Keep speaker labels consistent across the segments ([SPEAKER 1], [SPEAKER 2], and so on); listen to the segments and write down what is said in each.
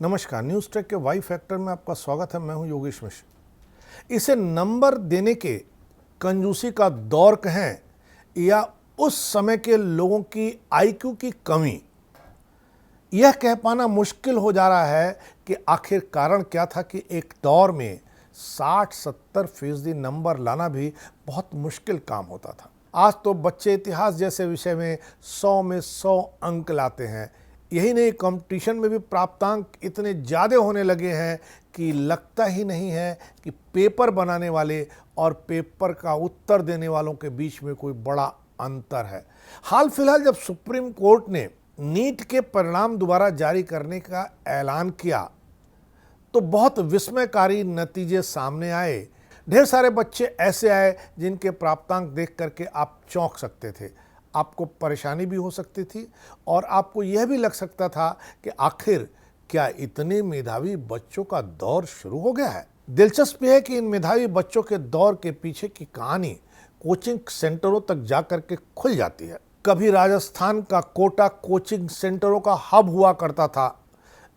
[SPEAKER 1] नमस्कार, news track के Y factor में आपका स्वागत है। मैं हूं योगेश मिश्र। इसे नंबर देने के कंजूसी का दौर कहें या उस समय के लोगों की आईक्यू की कमी, यह कह पाना मुश्किल हो जा रहा है कि आखिर कारण क्या था कि एक दौर में 60-70% नंबर लाना भी बहुत मुश्किल काम होता था। आज तो बच्चे इतिहास जैसे विषय में 100 में 100 अंक लाते हैं। यही नहीं, कंपटीशन में भी प्राप्तांक इतने ज़्यादा होने लगे हैं कि लगता ही नहीं है कि पेपर बनाने वाले और पेपर का उत्तर देने वालों के बीच में कोई बड़ा अंतर है। हाल फिलहाल जब सुप्रीम कोर्ट ने नीट के परिणाम दोबारा जारी करने का ऐलान किया तो बहुत विस्मयकारी नतीजे सामने आए। ढेर सारे बच्चे ऐसे आए जिनके प्राप्तांक देख करके आप चौंक सकते थे, आपको परेशानी भी हो सकती थी और आपको यह भी लग सकता था कि आखिर क्या इतने मेधावी बच्चों का दौर शुरू हो गया है। दिलचस्प है कि इन मेधावी बच्चों के दौर के पीछे की कहानी कोचिंग सेंटरों तक जाकर के खुल जाती है। कभी राजस्थान का कोटा कोचिंग सेंटरों का हब हुआ करता था,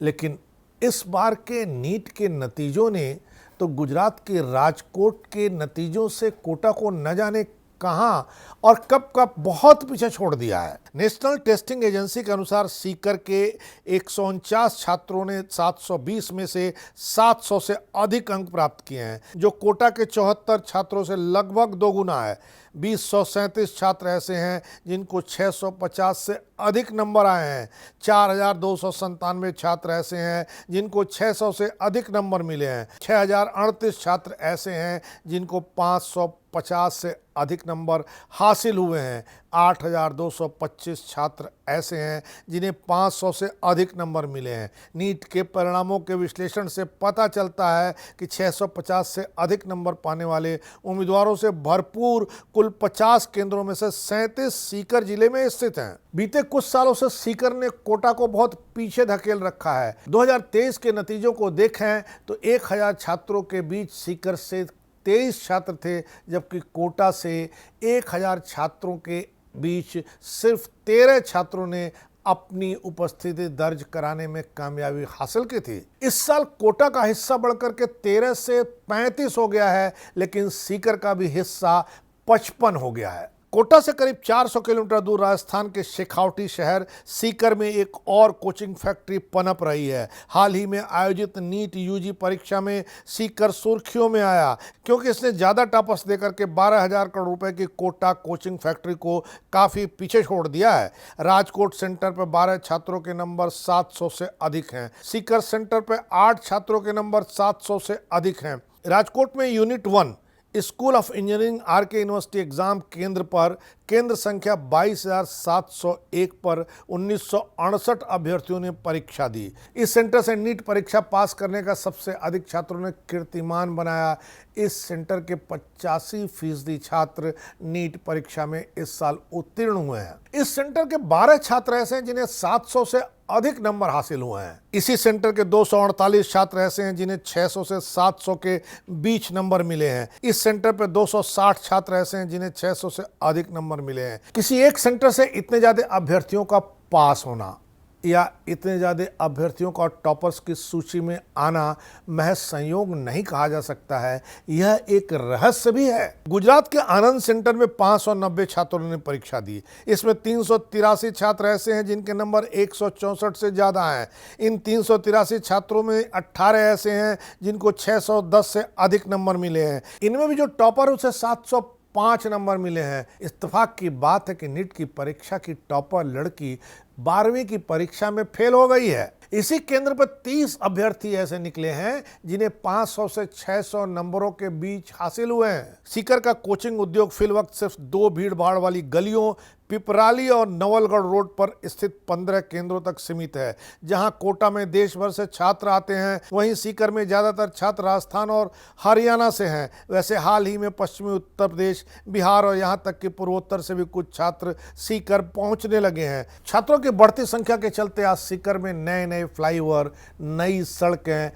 [SPEAKER 1] लेकिन इस बार के नीट के नतीजों ने तो गुजरात के राजकोट के नतीजों से कोटा को न जाने कहां और कब कब बहुत पीछे छोड़ दिया है। नेशनल टेस्टिंग एजेंसी के अनुसार सीकर के 149 छात्रों ने 720 में से 700 से अधिक अंक प्राप्त किए हैं, जो कोटा के 74 छात्रों से लगभग दोगुना है। 237 छात्र ऐसे हैं जिनको 650 से अधिक नंबर आए हैं। 4297 छात्र ऐसे हैं जिनको 600 से अधिक नंबर मिले हैं। 6038 छात्र ऐसे हैं जिनको 550 से अधिक नंबर हासिल हुए हैं। 8225 छात्र ऐसे हैं जिन्हें 500 से अधिक नंबर मिले हैं। नीट के परिणामों के विश्लेषण से पता चलता है कि 650 से अधिक नंबर पाने वाले उम्मीदवारों से भरपूर कुल 50 केंद्रों में से 37 सीकर जिले में स्थित हैं। बीते कुछ सालों से सीकर ने कोटा को बहुत पीछे धकेल रखा है। 2023 के नतीजों को देखें तो 1000 छात्रों के बीच सीकर से 23 छात्र थे, जबकि कोटा से 1000 छात्रों के बीच सिर्फ 13 छात्रों ने अपनी उपस्थिति दर्ज कराने में कामयाबी हासिल की थी। इस साल कोटा का हिस्सा बढ़कर के 13 से 35 हो गया है, लेकिन सीकर का भी हिस्सा 55 हो गया है। कोटा से करीब 400 किलोमीटर दूर राजस्थान के शेखावटी शहर सीकर में एक और कोचिंग फैक्ट्री पनप रही है। हाल ही में आयोजित नीट यूजी परीक्षा में सीकर सुर्खियों में आया, क्योंकि इसने ज़्यादा टॉपर्स देकर के 12,000 करोड़ रुपए की कोटा कोचिंग फैक्ट्री को काफ़ी पीछे छोड़ दिया है। राजकोट सेंटर पर 12 छात्रों के नंबर 700 से अधिक हैं। सीकर सेंटर पर 8 छात्रों के नंबर 700 से अधिक हैं। राजकोट में unit 1 school of engineering RK university exam केंद्र पर केंद्र संख्या 22,701 पर 1968 अभ्यर्थियों ने परीक्षा दी। इस सेंटर से नीट परीक्षा पास करने का सबसे अधिक छात्रों ने कीर्तिमान बनाया। इस सेंटर के 85% छात्र नीट परीक्षा में इस साल उत्तीर्ण हुए हैं। इस सेंटर के 12 छात्र ऐसे हैं जिन्हें 700 से अधिक नंबर हासिल हुए हैं। इसी सेंटर के 248 छात्र ऐसे हैं जिन्हें 600 से 700 के बीच नंबर मिले हैं। इस सेंटर पर 260 छात्र ऐसे हैं जिन्हें 600 से अधिक नंबर मिले हैं। किसी एक सेंटर से इतने ज्यादा अभ्यर्थियों का पास होना या इतने ज्यादा अभ्यर्थियों का टॉपर्स की सूची में आना महज संयोग नहीं कहा जा सकता है, यह एक रहस्य भी है। गुजरात के आनंद सेंटर में 590 छात्रों ने परीक्षा दी। इसमें 383 छात्र ऐसे हैं जिनके नंबर 164 से ज़्यादा हैं। इन 383 छात्रों में 18 ऐसे हैं जिनको 610 से अधिक नंबर मिले हैं। इनमें भी जो टॉपर उसे 705 नंबर मिले हैं। इत्तेफाक की बात है कि नीट की परीक्षा की टॉपर लड़की 12वीं की परीक्षा में फेल हो गई है। इसी केंद्र पर 30 अभ्यर्थी ऐसे निकले हैं जिन्हें 500 से 600 नंबरों के बीच हासिल हुए हैं। सीकर का कोचिंग उद्योग फिल वक्त सिर्फ 2 भीड़ भाड़ वाली गलियों पिपराली और नवलगढ़ रोड पर स्थित 15 केंद्रों तक सीमित है। जहां कोटा में देश भर से छात्र आते हैं, वहीं सीकर में ज़्यादातर छात्र राजस्थान और हरियाणा से हैं। वैसे हाल ही में पश्चिमी उत्तर प्रदेश, बिहार और यहां तक कि पूर्वोत्तर से भी कुछ छात्र सीकर पहुंचने लगे हैं। छात्रों की बढ़ती संख्या के चलते आज सीकर में नए नए फ्लाईओवर, नई सड़कें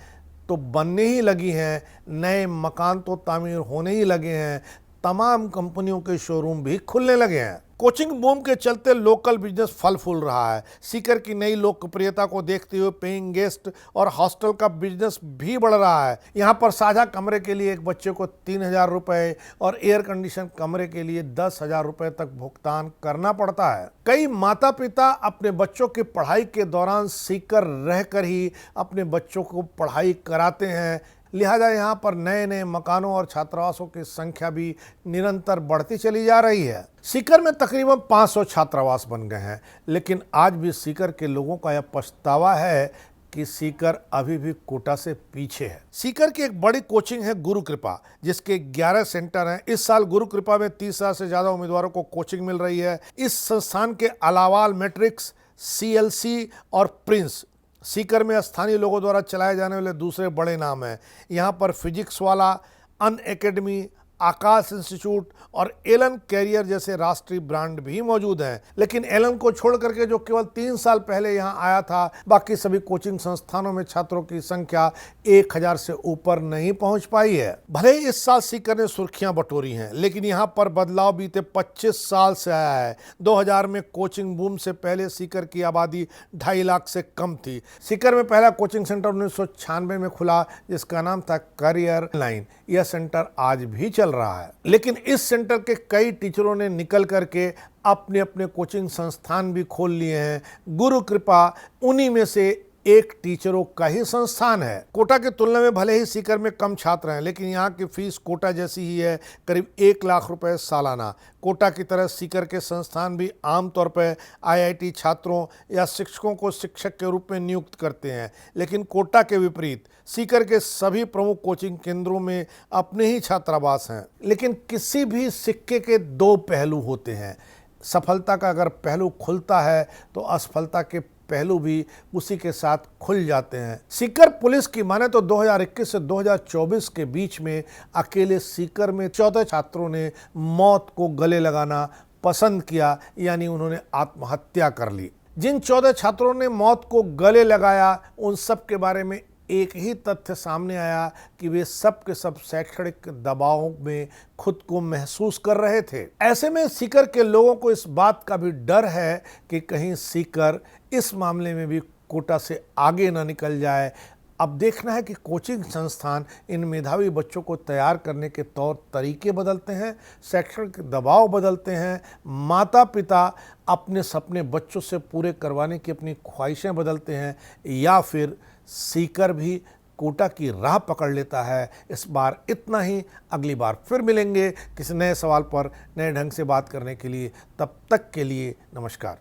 [SPEAKER 1] तो बनने ही लगी हैं, नए मकान तो तामीर होने ही लगे हैं। तमाम कंपनियों के शोरूम भी खुलने लगे हैं। कोचिंग बूम के चलते लोकल बिजनेस फल फूल रहा है। सीकर की नई लोकप्रियता को देखते हुए पेइंग गेस्ट और हॉस्टल का बिजनेस भी बढ़ रहा है। यहाँ पर साझा कमरे के लिए एक बच्चे को 3,000 रुपए और एयर कंडीशन कमरे के लिए 10,000 रुपए तक भुगतान करना पड़ता है। कई माता पिता अपने बच्चों की पढ़ाई के दौरान सीकर रहकर ही अपने बच्चों को पढ़ाई कराते हैं, लिहाजा यहाँ पर नए नए मकानों और छात्रावासों की संख्या भी निरंतर बढ़ती चली जा रही है। सीकर में तकरीबन 500 छात्रावास बन गए हैं, लेकिन आज भी सीकर के लोगों का यह पछतावा है कि सीकर अभी भी कोटा से पीछे है। सीकर की एक बड़ी कोचिंग है गुरु कृपा, जिसके 11 सेंटर हैं। इस साल गुरु कृपा में 30,000 से ज़्यादा उम्मीदवारों को कोचिंग मिल रही है। इस संस्थान के अलावा मैट्रिक्स, CLC और प्रिंस सीकर में स्थानीय लोगों द्वारा चलाए जाने वाले दूसरे बड़े नाम हैं। यहाँ पर फिजिक्स वाला, अन एकेडमी, आकाश इंस्टीट्यूट और एलन कैरियर जैसे राष्ट्रीय ब्रांड भी मौजूद हैं। लेकिन एलन को छोड़ करके जो केवल 3 साल पहले यहाँ आया था, बाकी सभी कोचिंग संस्थानों में छात्रों की संख्या 1,000 से ऊपर नहीं पहुँच पाई है। भले ही इस साल सीकर ने सुर्खियां बटोरी हैं, लेकिन यहाँ पर बदलाव बीते 25 साल से आया है। 2000 में कोचिंग बूम से पहले सीकर की आबादी 2.5 लाख से कम थी। सीकर में पहला कोचिंग सेंटर 1996 में खुला, जिसका नाम था करियर लाइन। यह सेंटर आज भी चल रहा है, लेकिन इस सेंटर के कई टीचरों ने निकल करके अपने अपने कोचिंग संस्थान भी खोल लिए हैं। गुरु कृपा उन्हीं में से एक टीचरों का ही संस्थान है। कोटा की तुलना में भले ही सीकर में कम छात्र हैं, लेकिन यहाँ की फीस कोटा जैसी ही है, करीब 1 लाख रुपए सालाना। कोटा की तरह सीकर के संस्थान भी आमतौर पर IIT छात्रों या शिक्षकों को शिक्षक के रूप में नियुक्त करते हैं, लेकिन कोटा के विपरीत सीकर के सभी प्रमुख कोचिंग केंद्रों में अपने ही छात्रावास हैं। लेकिन किसी भी सिक्के के 2 पहलू होते हैं। सफलता का अगर पहलू खुलता है तो असफलता के पहलू भी उसी के साथ खुल जाते हैं। सीकर पुलिस की माने तो 2021 से 2024 के बीच में अकेले सीकर में 14 छात्रों ने मौत को गले लगाना पसंद किया, यानी उन्होंने आत्महत्या कर ली। जिन 14 छात्रों ने मौत को गले लगाया, उन सब के बारे में एक ही तथ्य सामने आया कि वे सब के सब शैक्षणिक दबाव में खुद को महसूस कर रहे थे। ऐसे में सीकर के लोगों को इस बात का भी डर है कि कहीं सीकर इस मामले में भी कोटा से आगे ना निकल जाए। अब देखना है कि कोचिंग संस्थान इन मेधावी बच्चों को तैयार करने के तौर तरीके बदलते हैं, शैक्षणिक दबाव बदलते हैं, माता पिता अपने सपने बच्चों से पूरे करवाने की अपनी ख्वाहिशें बदलते हैं, या फिर सीकर भी कोटा की राह पकड़ लेता है। इस बार इतना ही। अगली बार फिर मिलेंगे किसी नए सवाल पर नए ढंग से बात करने के लिए। तब तक के लिए नमस्कार।